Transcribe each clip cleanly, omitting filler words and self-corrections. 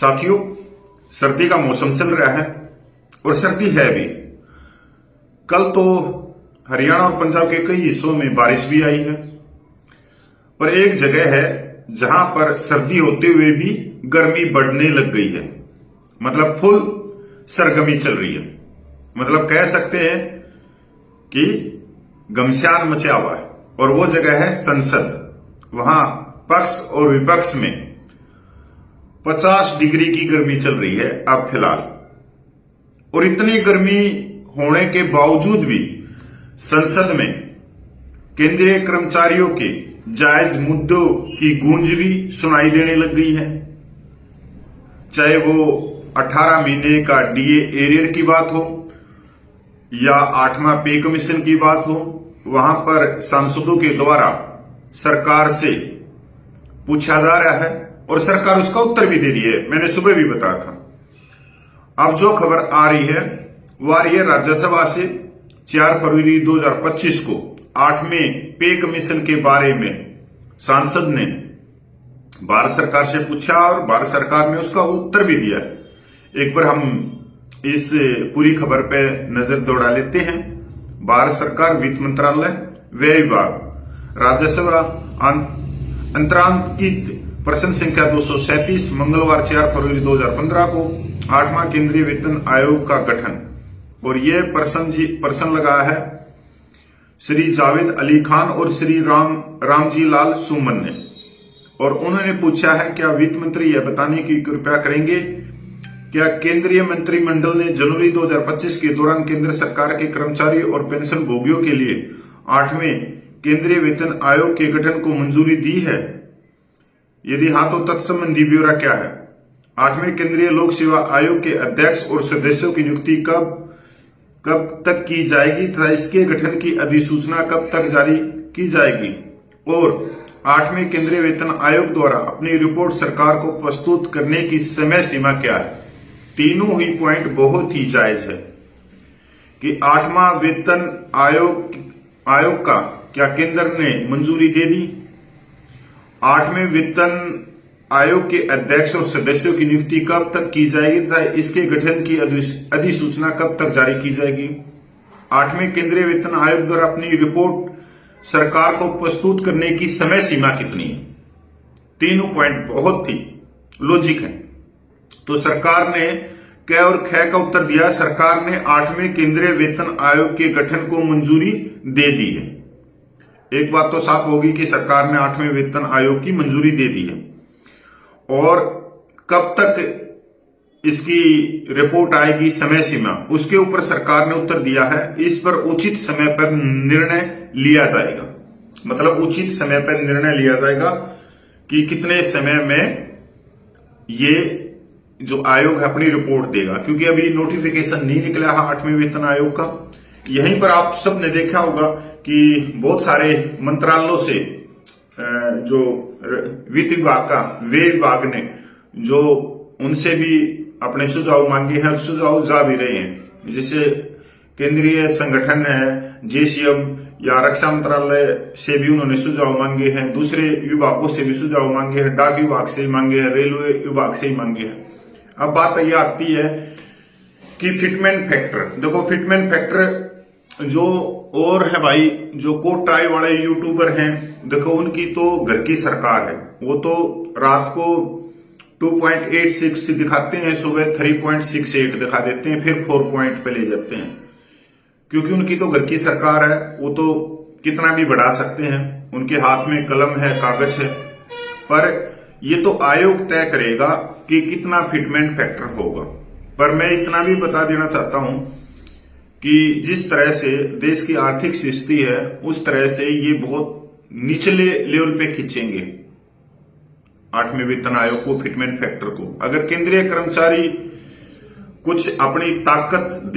साथियों, सर्दी का मौसम चल रहा है और सर्दी है भी। कल तो हरियाणा और पंजाब के कई हिस्सों में बारिश भी आई है, पर एक जगह है जहां पर सर्दी होते हुए भी गर्मी बढ़ने लग गई है। मतलब फुल सरगर्मी चल रही है। मतलब कह सकते हैं कि घमसान मचा हुआ है। और वो जगह है संसद। वहां पक्ष और विपक्ष में 50 डिग्री की गर्मी चल रही है अब फिलहाल। और इतनी गर्मी होने के बावजूद भी संसद में केंद्रीय कर्मचारियों के जायज मुद्दों की गूंज भी सुनाई देने लग गई है। चाहे वो 18 महीने का डीए एरियर की बात हो या 8वां पे कमीशन की बात हो, वहां पर सांसदों के द्वारा सरकार से पूछा जा रहा है और सरकार उसका उत्तर भी दे रही है। मैंने सुबह भी बताया था। अब जो खबर आ रही है वो आ रही है राज्यसभा से। 4 फरवरी 2025 को 8वें पे कमीशन के बारे में सांसद ने भारत सरकार से पूछा और भारत सरकार ने उसका उत्तर भी दिया। एक बार हम इस पूरी खबर पे नजर दौड़ा लेते हैं। भारत सरकार वित्त मंत्रालय व्यय विभाग राज्यसभा अंतरांकित प्रश्न संख्या 237 मंगलवार 4 फरवरी 2015 को 8वां केंद्रीय वेतन आयोग का गठन। और यह प्रश्न लगा है श्री जावेद अली खान और श्री रामजी लाल सुमन ने। और उन्होंने पूछा है, क्या वित्त मंत्री यह बताने की कृपया करेंगे क्या केंद्रीय मंत्रिमंडल ने जनवरी 2025 के दौरान केंद्र सरकार के कर्मचारी और पेंशन भोगियों के लिए 8वें केंद्रीय वेतन आयोग के गठन को मंजूरी दी है? यदि हाँ तो तत्संबंधी ब्यौरा क्या है? 8वें केंद्रीय लोक सेवा आयोग के अध्यक्ष और सदस्यों की नियुक्ति कब तक की जाएगी तथा इसके गठन की अधिसूचना कब तक जारी की जाएगी? और 8वें केंद्रीय वेतन आयोग द्वारा अपनी रिपोर्ट सरकार को प्रस्तुत करने की समय सीमा क्या है? तीनों ही पॉइंट बहुत ही जायज है कि 8वां वेतन आयोग का क्या केंद्र ने मंजूरी दे दी? 8वें वेतन आयोग के अध्यक्ष और सदस्यों की नियुक्ति कब तक की जाएगी तथा इसके गठन की अधिसूचना कब तक जारी की जाएगी? 8वें केंद्रीय वेतन आयोग द्वारा अपनी रिपोर्ट सरकार को प्रस्तुत करने की समय सीमा कितनी है? तीनों पॉइंट बहुत ही लॉजिक है। तो सरकार ने क और ख का उत्तर दिया। सरकार ने 8वें केंद्रीय वेतन आयोग के गठन को मंजूरी दे दी है। एक बात तो साफ होगी कि सरकार ने 8वें वेतन आयोग की मंजूरी दे दी है। और कब तक इसकी रिपोर्ट आएगी, समय सीमा, उसके ऊपर सरकार ने उत्तर दिया है। इस पर उचित समय पर निर्णय लिया जाएगा। मतलब उचित समय पर निर्णय लिया जाएगा कि कितने समय में ये जो आयोग है अपनी रिपोर्ट देगा, क्योंकि अभी नोटिफिकेशन नहीं निकला है 8वें वेतन आयोग का। यहीं पर आप सब ने देखा होगा कि बहुत सारे मंत्रालयों से जो वित्त विभाग का व्यय विभाग ने जो उनसे भी अपने सुझाव मांगे हैं, सुझाव जा भी रहे हैं। जैसे केंद्रीय संगठन है जेसीएम या रक्षा मंत्रालय से भी उन्होंने सुझाव मांगे हैं, दूसरे विभागों से भी सुझाव मांगे हैं, डाक विभाग से मांगे हैं, रेलवे विभाग से ही मांगे हैं। अब बात यह आती है कि फिटमेंट फैक्टर। देखो, फिटमेंट फैक्टर जो और है भाई, जो कोट टाई वाले यूट्यूबर हैं, देखो उनकी तो घर की सरकार है। वो तो रात को 2.86 दिखाते हैं, सुबह 3.68 दिखा देते हैं, फिर 4 पॉइंट पे ले जाते हैं, क्योंकि उनकी तो घर की सरकार है। वो तो कितना भी बढ़ा सकते हैं, उनके हाथ में कलम है, कागज है। पर ये तो आयोग तय करेगा कि कितना फिटमेंट फैक्टर होगा। पर मैं इतना भी बता देना चाहता हूं कि जिस तरह से देश की आर्थिक स्थिति है, उस तरह से ये बहुत निचले लेवल पे खींचेंगे 8वें वेतन आयोग को, फिटमेंट फैक्टर को। अगर केंद्रीय कर्मचारी कुछ अपनी ताकत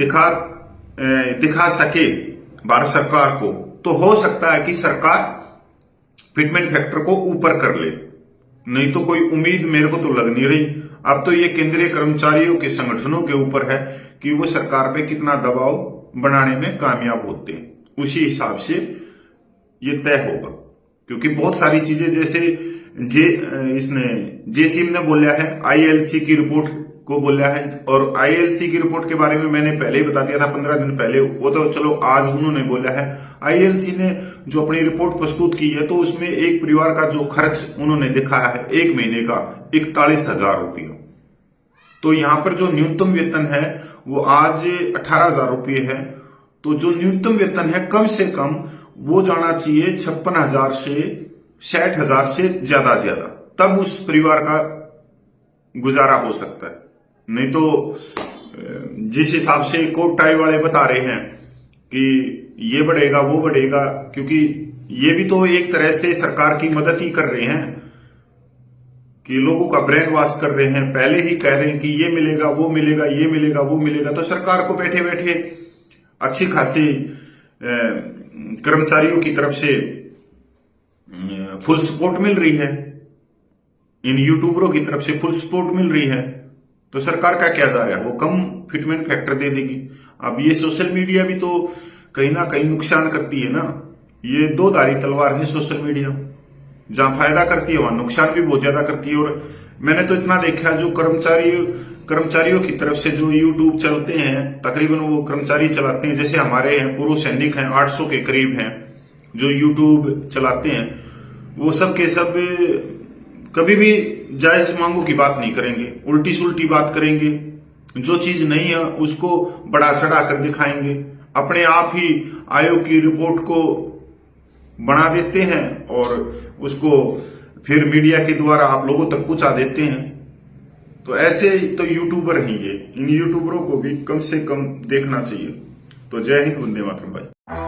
दिखा सके भारत सरकार को, तो हो सकता है कि सरकार फिटमेंट फैक्टर को ऊपर कर ले। नहीं तो कोई उम्मीद मेरे को तो लग नहीं रही। अब तो ये केंद्रीय कर्मचारियों के संगठनों के ऊपर है कि वो सरकार पे कितना दबाव बनाने में कामयाब होते हैं। उसी हिसाब से ये तय होगा, क्योंकि बहुत सारी चीजें जैसे इसने जेसीएम ने बोला है, आईएलसी की रिपोर्ट को बोला है। और आईएलसी की रिपोर्ट के बारे में मैंने पहले ही बता दिया था 15 दिन पहले, वो तो चलो आज उन्होंने बोला है। आईएलसी ने जो अपनी रिपोर्ट प्रस्तुत की है तो उसमें एक परिवार का जो खर्च उन्होंने दिखाया है एक महीने का 41,000 रुपये। तो यहां पर जो न्यूनतम वेतन है वो आज 18,000 रुपये है। तो जो न्यूनतम वेतन है कम से कम वो जाना चाहिए 56,000 से 60,000 से ज्यादा, तब उस परिवार का गुजारा हो सकता है। नहीं तो जिस हिसाब से कोट टाई वाले बता रहे हैं कि ये बढ़ेगा वो बढ़ेगा, क्योंकि ये भी तो एक तरह से सरकार की मदद ही कर रहे हैं कि लोगों का ब्रेन वॉश कर रहे हैं। पहले ही कह रहे हैं कि ये मिलेगा वो मिलेगा, ये मिलेगा वो मिलेगा, तो सरकार को बैठे बैठे अच्छी खासी कर्मचारियों की तरफ से फुल सपोर्ट मिल रही है, इन यूट्यूबरों की तरफ से फुल सपोर्ट मिल रही है। तो सरकार का क्या जा रहा है, वो कम फिटमेंट फैक्टर दे देगी। अब ये सोशल मीडिया भी तो कहीं ना कहीं नुकसान करती है ना, ये दो धारी तलवार है सोशल मीडिया, जहां फायदा करती है वहां नुकसान भी बहुत ज्यादा करती है। और मैंने तो इतना देखा, जो कर्मचारियों की तरफ से जो यूट्यूब चलते हैं, तकरीबन वो कर्मचारी चलाते हैं, जैसे हमारे हैं पूर्व सैनिक हैं 800 के करीब हैं जो यूट्यूब चलाते हैं, वो सब के सब कभी भी जायज मांगों की बात नहीं करेंगे, उल्टी सुल्टी बात करेंगे, जो चीज नहीं है उसको बढ़ा चढ़ा कर दिखाएंगे, अपने आप ही आयोग की रिपोर्ट को बना देते हैं और उसको फिर मीडिया के द्वारा आप लोगों तक पहुंचा देते हैं। तो ऐसे तो यूट्यूबर हैं ये, इन यूट्यूबरों को भी कम से कम देखना चाहिए। तो जय हिंद, वंदे मातरम भाई।